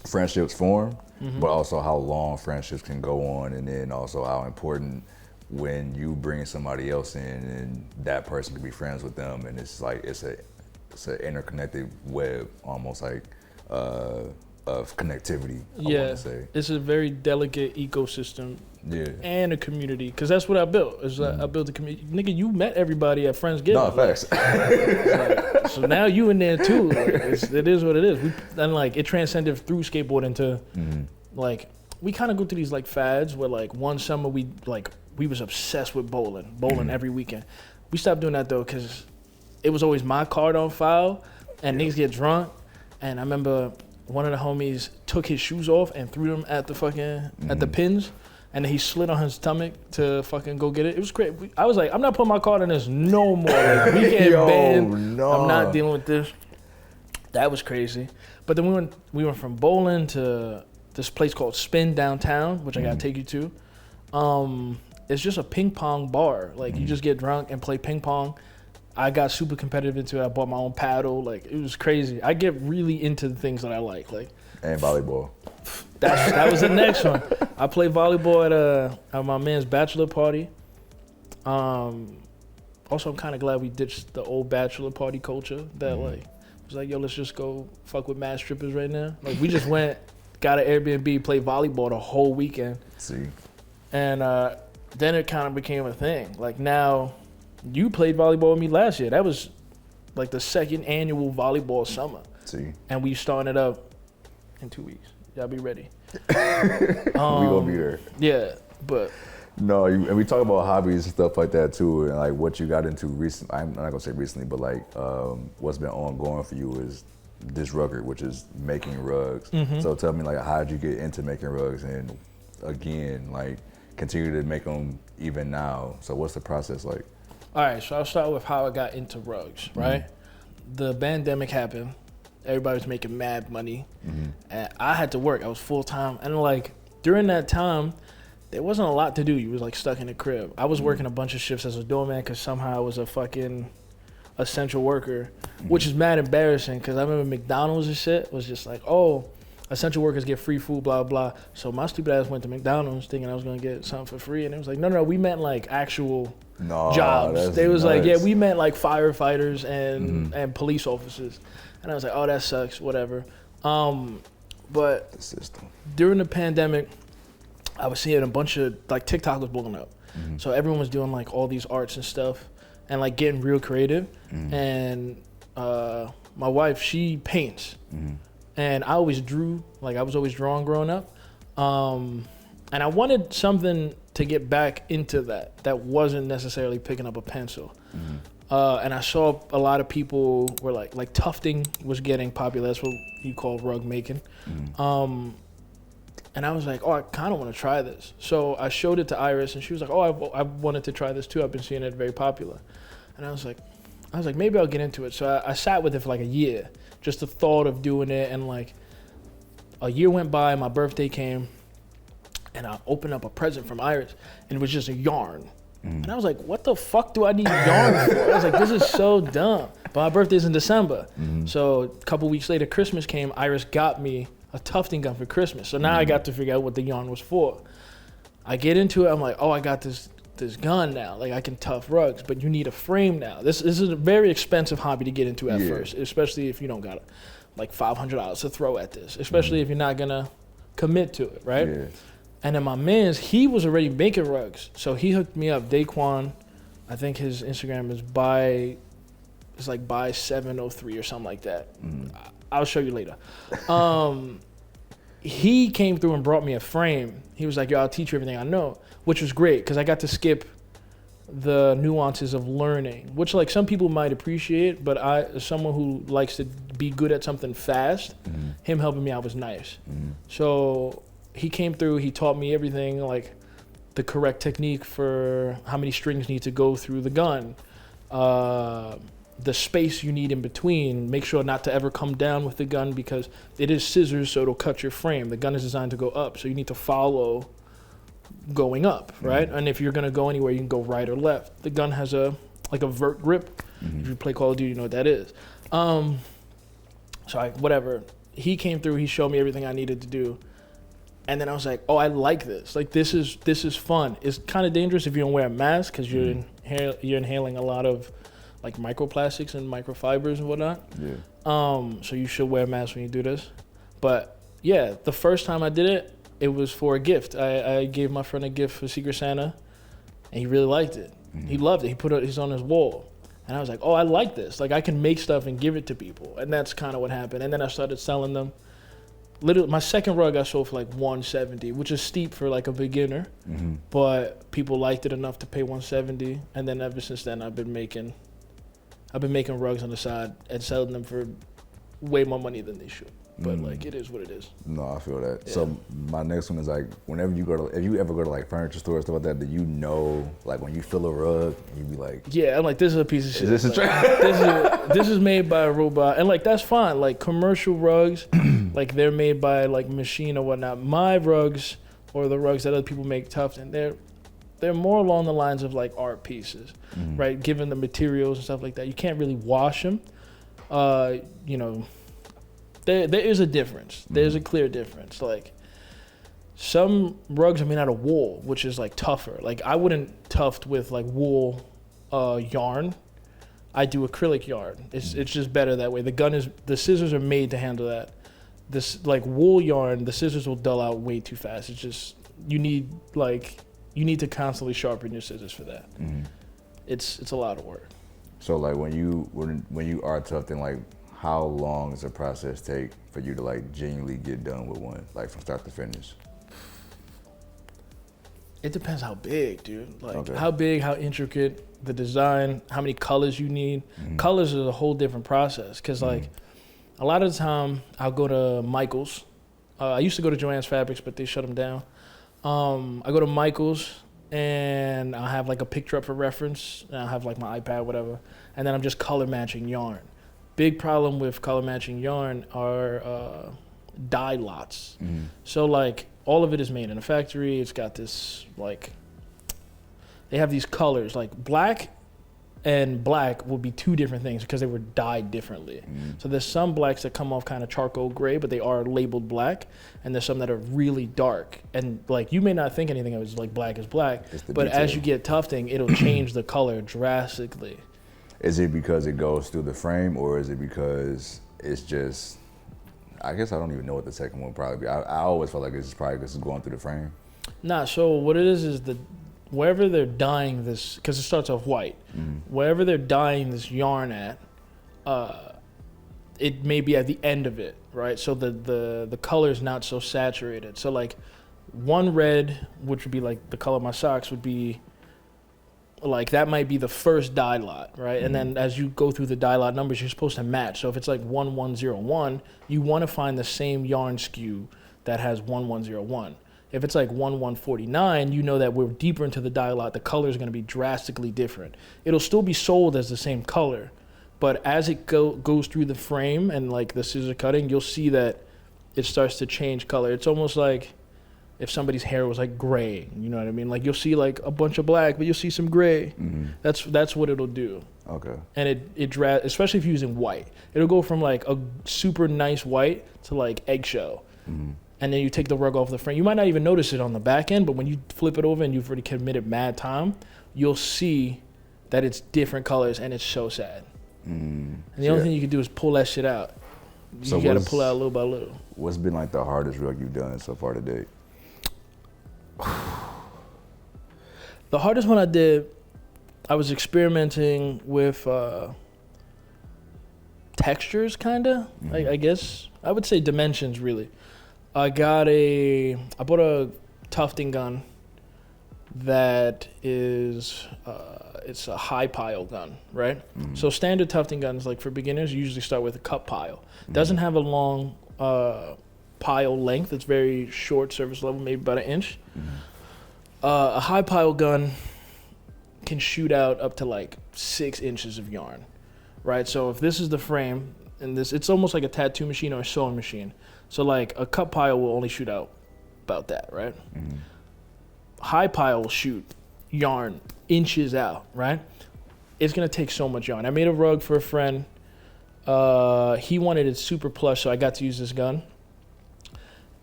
friendships form, but also how long friendships can go on, and then also how important when you bring somebody else in and that person can be friends with them, and it's like it's an interconnected web, almost like of connectivity. I want to say it's a very delicate ecosystem. Yeah, and a community, because that's what I built. Is I built a community. Nigga, you met everybody at Friendsgiving. No, facts. Like, so now you in there too. Like, it is what it is. And like it transcended through skateboarding to like we kind of go through these like fads where like one summer we was obsessed with bowling every weekend. We stopped doing that though because it was always my card on file, and niggas get drunk. And I remember one of the homies took his shoes off and threw them at the fucking at the pins. And then he slid on his stomach to fucking go get it. It was great. I was like, I'm not putting my card in this no more. Like, we getting banned. No. I'm not dealing with this. That was crazy. But then we went from bowling to this place called Spin downtown, which I gotta take you to. It's just a ping pong bar. Like you just get drunk and play ping pong. I got super competitive into it. I bought my own paddle. Like it was crazy. I get really into the things that I like. And volleyball. That was the next one. I played volleyball at my man's bachelor party. Also, I'm kind of glad we ditched the old bachelor party culture that like was like, yo, let's just go fuck with mad strippers right now. Like we just went, got an Airbnb, played volleyball the whole weekend. See. And then it kind of became a thing. Like now, you played volleyball with me last year. That was like the second annual volleyball summer. See. And we started up in 2 weeks. Y'all be ready. We gonna be there. Yeah, but no, and we talk about hobbies and stuff like that too, and like what you got into recently. I'm not gonna say recently, but like what's been ongoing for you is Disrugard, which is making rugs. So tell me, like, how did you get into making rugs, and again, like, continue to make them even now? So what's the process like? All right, so I'll start with how I got into rugs. Right, the pandemic happened. Everybody was making mad money, and I had to work. I was full time, and like during that time, there wasn't a lot to do. You was like stuck in the crib. I was working a bunch of shifts as a doorman because somehow I was a fucking essential worker, which is mad embarrassing because I remember McDonald's and shit was just like, oh, essential workers get free food, blah, blah. So my stupid ass went to McDonald's thinking I was going to get something for free. And it was like, no, we meant like actual jobs. They was nuts. Like, yeah, we meant like firefighters and police officers. And I was like, oh, that sucks, whatever. But the system. During the pandemic, I was seeing a bunch of, like, TikTok was blowing up. So everyone was doing like all these arts and stuff and like getting real creative. And my wife, she paints. And I always drew, like I was always drawing growing up. And I wanted something to get back into that wasn't necessarily picking up a pencil. And I saw a lot of people were like tufting was getting popular. That's what you call rug making. And I was like, oh, I kind of want to try this. So I showed it to Iris, and she was like, oh, I wanted to try this too. I've been seeing it very popular. And I was like, maybe I'll get into it. So I sat with it for like a year, just the thought of doing it. And like a year went by, my birthday came, and I opened up a present from Iris, and it was just a yarn. And I was like, what the fuck do I need yarn for? I was like, this is so dumb. But my birthday's in December. So a couple weeks later, Christmas came, Iris got me a tufting gun for Christmas. So now I got to figure out what the yarn was for. I get into it, I'm like, oh, I got this gun now. Like I can tuft rugs, but you need a frame now. This is a very expensive hobby to get into at first, especially if you don't got like $500 to throw at this, especially if you're not gonna commit to it, right? Yeah. And then my man's, he was already making rugs. So he hooked me up, Daquan. I think his Instagram is by703 or something like that. I'll show you later. He came through and brought me a frame. He was like, yo, I'll teach you everything I know, which was great because I got to skip the nuances of learning, which like some people might appreciate, but I, as someone who likes to be good at something fast, him helping me out was nice. So he came through, he taught me everything, like the correct technique for how many strings need to go through the gun, the space you need in between. Make sure not to ever come down with the gun because it is scissors, so it'll cut your frame. The gun is designed to go up, so you need to follow going up, right? And if you're gonna go anywhere, you can go right or left. The gun has a vert grip. If you play Call of Duty, you know what that is. Whatever. He came through. He showed me everything I needed to do. And then I was like, oh, I like this. Like, this is fun. It's kind of dangerous if you don't wear a mask because you're inhaling a lot of, like, microplastics and microfibers and whatnot. Yeah. So you should wear a mask when you do this. But, yeah, the first time I did it, it was for a gift. I gave my friend a gift for Secret Santa, and he really liked it. He loved it. He put it on his wall. And I was like, oh, I like this. Like, I can make stuff and give it to people. And that's kind of what happened. And then I started selling them. Literally, my second rug I sold for like $170, which is steep for like a beginner, but people liked it enough to pay $170. And then ever since then, I've been making rugs on the side and selling them for way more money than they should. But like, it is what it is. No, I feel that. Yeah. So my next one is like, if you ever go to like furniture stores, stuff like that, do you know, like when you feel a rug, you be like, yeah, I'm like, this is a piece of shit. Is this a like, this is made by a robot, and like that's fine. Like commercial rugs, like they're made by like machine or whatnot. My rugs or the rugs that other people make tufting, they're more along the lines of like art pieces, right? Given the materials and stuff like that, you can't really wash them. You know. There is a difference. There's a clear difference. Like some rugs are made out of wool, which is like tougher. Like I wouldn't tuft with like wool yarn. I do acrylic yarn. It's just better that way. The scissors are made to handle that. This like wool yarn, the scissors will dull out way too fast. It's just you need to constantly sharpen your scissors for that. It's a lot of work. So like when you are tufting, like how long does the process take for you to like genuinely get done with one, like from start to finish? It depends how big, dude. Like how big, how intricate, the design, how many colors you need. Colors is a whole different process because like a lot of the time I'll go to Michael's. I used to go to Joann's Fabrics, but they shut them down. I go to Michael's and I'll have like a picture up for reference and I'll have like my iPad, whatever. And then I'm just color matching yarn. Big problem with color matching yarn are dye lots. So like all of it is made in a factory. It's got this like, they have these colors like black and black will be two different things because they were dyed differently. So there's some blacks that come off kind of charcoal gray, but they are labeled black. And there's some that are really dark. And like, you may not think anything of it as like black is black, but detail. as you get tufting, it'll change the color drastically. Is it because it goes through the frame, or is it because it's just, I guess I don't even know what the second one probably be. I always felt like it's probably because it's going through the frame. Nah, so what it is wherever they're dyeing this, because it starts off white, wherever they're dyeing this yarn at, it may be at the end of it, right? So the color is not so saturated. So like one red, which would be like the color of my socks, would be like that might be the first dye lot, right? And then as you go through the dye lot numbers, you're supposed to match. So if it's like 1101, you want to find the same yarn SKU that has 1101. If it's like 1149, you know that we're deeper into the dye lot, the color is going to be drastically different. It'll still be sold as the same color, but as it goes through the frame and like the scissor cutting, you'll see that it starts to change color. It's almost like if somebody's hair was like gray, you know what I mean? Like you'll see like a bunch of black, but you'll see some gray. That's what it'll do. Okay. And especially if you're using white, it'll go from like a super nice white to like eggshell. And then you take the rug off the frame. You might not even notice it on the back end, but when you flip it over and you've already committed mad time, you'll see that it's different colors and it's so sad. And the only thing you can do is pull that shit out. You gotta pull out little by little. What's been like the hardest rug you've done so far to date? The hardest one I did, I was experimenting with textures, kinda. I guess I would say dimensions, really. I bought a tufting gun that is it's a high pile gun, right? So standard tufting guns, like for beginners, you usually start with a cup pile. Doesn't have a long pile length. It's very short surface level, maybe about 1 inch. A high pile gun can shoot out up to like 6 inches of yarn, right? So if this is the frame, and it's almost like a tattoo machine or a sewing machine. So like a cut pile will only shoot out about that, right? Mm-hmm. High pile will shoot yarn inches out, right? It's gonna take so much yarn. I made a rug for a friend. He wanted it super plush, so I got to use this gun.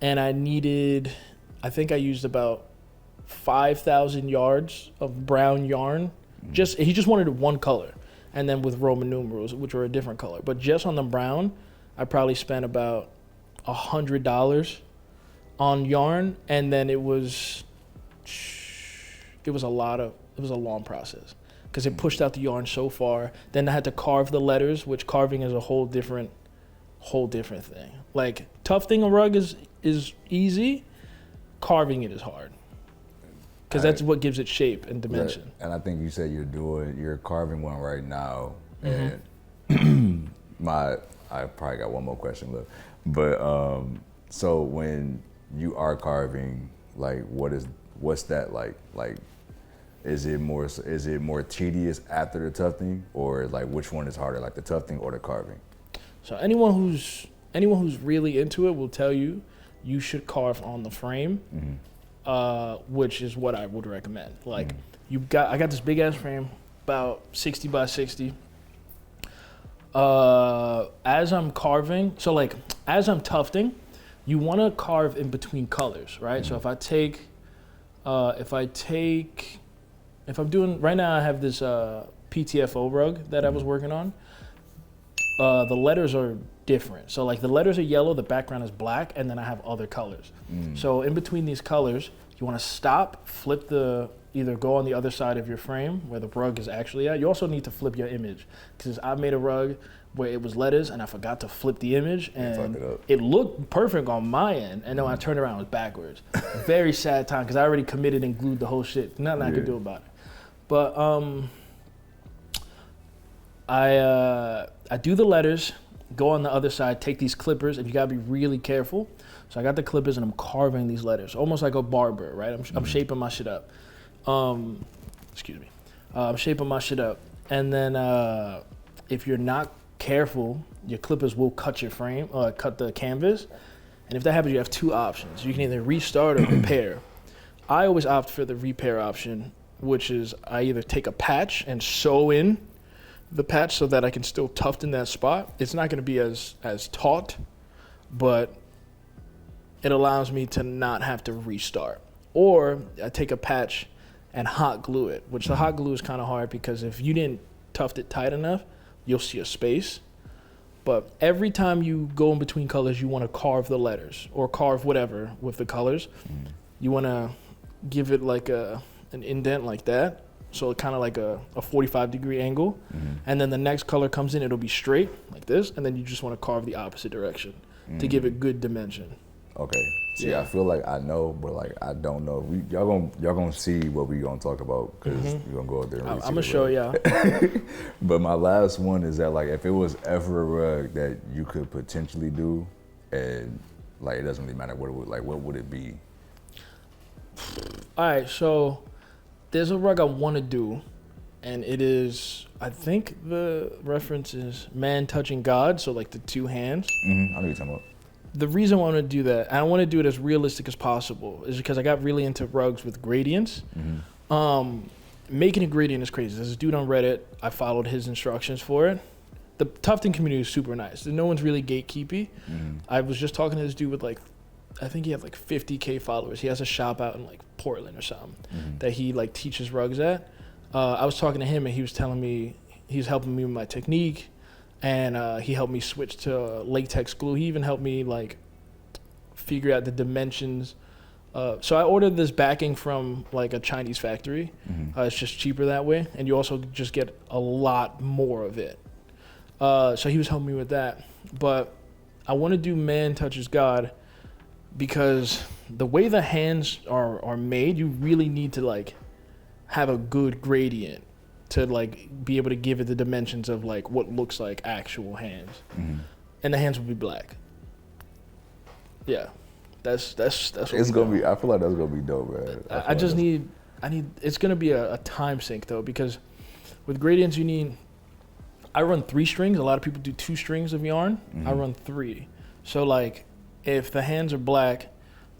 And I think I used about 5,000 yards of brown yarn. He just wanted it one color, and then with Roman numerals, which were a different color. But just on the brown, I probably spent about $100 on yarn, and then it was a long process because it pushed out the yarn so far. Then I had to carve the letters, which carving is a whole different thing. Like tufting a rug is easy, carving it is hard. Because that's what gives it shape and dimension. Right. And I think you said you're carving one right now. Mm-hmm. And I probably got one more question left. But so when you are carving, like what's that like? Like, is it more tedious after the tufting, or like which one is harder, like the tufting or the carving? So anyone who's really into it will tell you should carve on the frame. Mm-hmm. Which is what I would recommend. Like, I got this big ass frame, about 60 by 60. As I'm carving, so like as I'm tufting, you want to carve in between colors, right? So if I'm doing right now, I have this PTFO rug that I was working on. The letters are different. So like the letters are yellow, the background is black, and then I have other colors. So in between these colors, you want to stop, either go on the other side of your frame where the rug is actually at. You also need to flip your image, because I made a rug where it was letters and I forgot to flip the image, and it looked perfect on my end, and then when I turned around it was backwards. Very sad time, because I already committed and glued the whole shit. Nothing I could do about it. But I do the letters, go on the other side, take these clippers, and you gotta be really careful. So I got the clippers and I'm carving these letters, almost like a barber, right? I'm shaping my shit up. Excuse me. I'm shaping my shit up. And then if you're not careful, your clippers will cut your frame, cut the canvas. And if that happens, you have two options. You can either restart or repair. I always opt for the repair option, which is I either take a patch and sew in the patch so that I can still tuft in that spot. It's not gonna be as taut, but it allows me to not have to restart. Or I take a patch and hot glue it, which the hot glue is kind of hard because if you didn't tuft it tight enough, you'll see a space. But every time you go in between colors, you want to carve the letters or carve whatever with the colors. You want to give it like an indent like that. So kind of like a 45-degree angle. And then the next color comes in, it'll be straight like this. And then you just want to carve the opposite direction to give it good dimension. Okay. See, I feel like I know, but like I don't know. Y'all gonna see what we gonna talk about, because we're gonna go out there and I'm gonna show y'all. But my last one is that, like, if it was ever a rug that you could potentially do, and like it doesn't really matter what would it be? All right, so there's a rug I want to do, and it is, I think the reference is man touching God, so like the two hands. I know what you're talking about. The reason I want to do that, and I want to do it as realistic as possible, is because I got really into rugs with gradients. Making a gradient is crazy. There's a dude on Reddit, I followed his instructions for it. The tufting community is super nice. No one's really gatekeepy. I was just talking to this dude with like, I think he had like 50K followers. He has a shop out in like Portland or something that he like teaches rugs at. I was talking to him and he was telling me, he was helping me with my technique. And he helped me switch to latex glue. He even helped me like figure out the dimensions. So I ordered this backing from like a Chinese factory. It's just cheaper that way, and you also just get a lot more of it. So he was helping me with that. But I want to do man touches God, because the way the hands are made, you really need to like have a good gradient to like be able to give it the dimensions of like what looks like actual hands. And the hands will be black. Yeah, that's what it's gonna be. I feel like that's gonna be dope, man. I just need. It's gonna be a time sink though, because with gradients you need I run 3 strings. A lot of people do 2 strings of yarn. I run 3. So like, if the hands are black,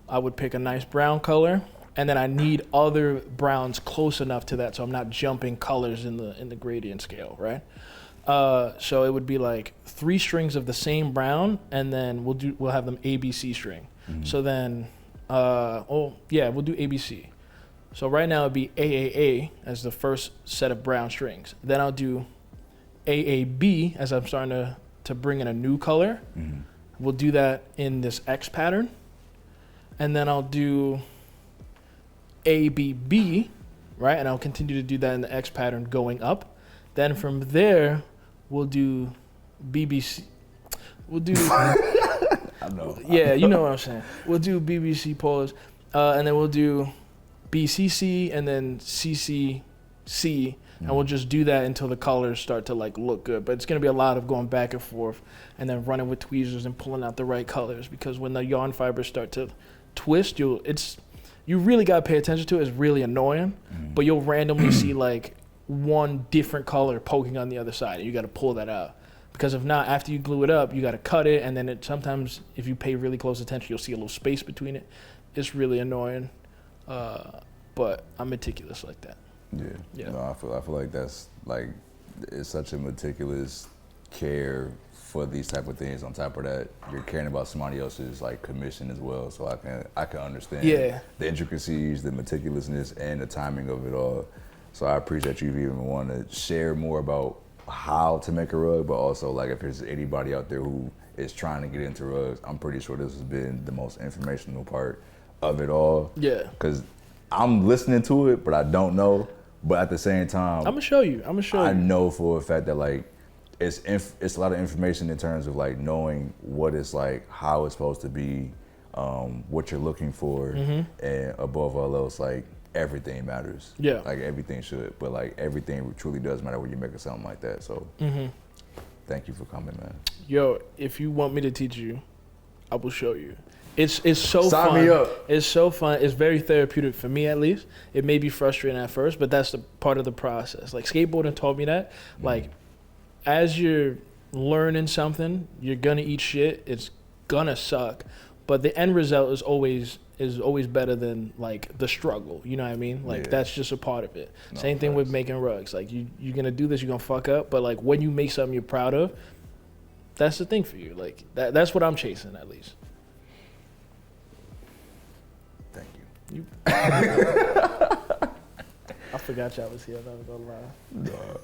I would pick a nice brown color, and then I need other browns close enough to that, so I'm not jumping colors in the gradient scale, right? So it would be like 3 strings of the same brown, and then we'll have them ABC string. So then, we'll do ABC. So right now it'd be AAA as the first set of brown strings. Then I'll do AAB as I'm starting to bring in a new color. We'll do that in this X pattern. And then I'll do ABB, right? And I'll continue to do that in the X pattern going up. Then from there, we'll do BBC. We'll do... I know. Yeah, you know what I'm saying. We'll do BBC pause. And then we'll do BCC and then CCC. And we'll just do that until the colors start to like look good. But it's gonna be a lot of going back and forth and then running with tweezers and pulling out the right colors, because when the yarn fibers start to twist, you really gotta pay attention to it. It's really annoying, but you'll randomly see like one different color poking on the other side, and you gotta pull that out. Because if not, after you glue it up, you gotta cut it, and then sometimes if you pay really close attention, you'll see a little space between it. It's really annoying, but I'm meticulous like that. Yeah. No, I feel like that's like, it's such a meticulous care for these type of things. On top of that, you're caring about somebody else's like commission as well. So I can understand the intricacies, the meticulousness, and the timing of it all. So I appreciate you even want to share more about how to make a rug, but also like if there's anybody out there who is trying to get into rugs, I'm pretty sure this has been the most informational part of it all. Yeah. Because I'm listening to it, but I don't know. But at the same time, I'm gonna show you. I know for a fact that like it's a lot of information in terms of like knowing what it's like, how it's supposed to be, what you're looking for, and above all else, like everything matters. Yeah. Like everything should, but like everything truly does matter when you're making something like that. So thank you for coming, man. Yo, if you want me to teach you, I will show you. It's so Sign fun. me up. It's so fun. It's very therapeutic for me, at least. It may be frustrating at first, but that's the part of the process. Like skateboarding taught me that. Like as you're learning something, you're gonna eat shit. It's gonna suck, but the end result is always better than like the struggle. You know what I mean? Like that's just a part of it. No, same thing with making rugs. Like you're gonna do this, you're gonna fuck up, but like when you make something you're proud of, that's the thing for you. Like that's what I'm chasing, at least. Thank you. I forgot y'all was here. I'm not gonna lie. No.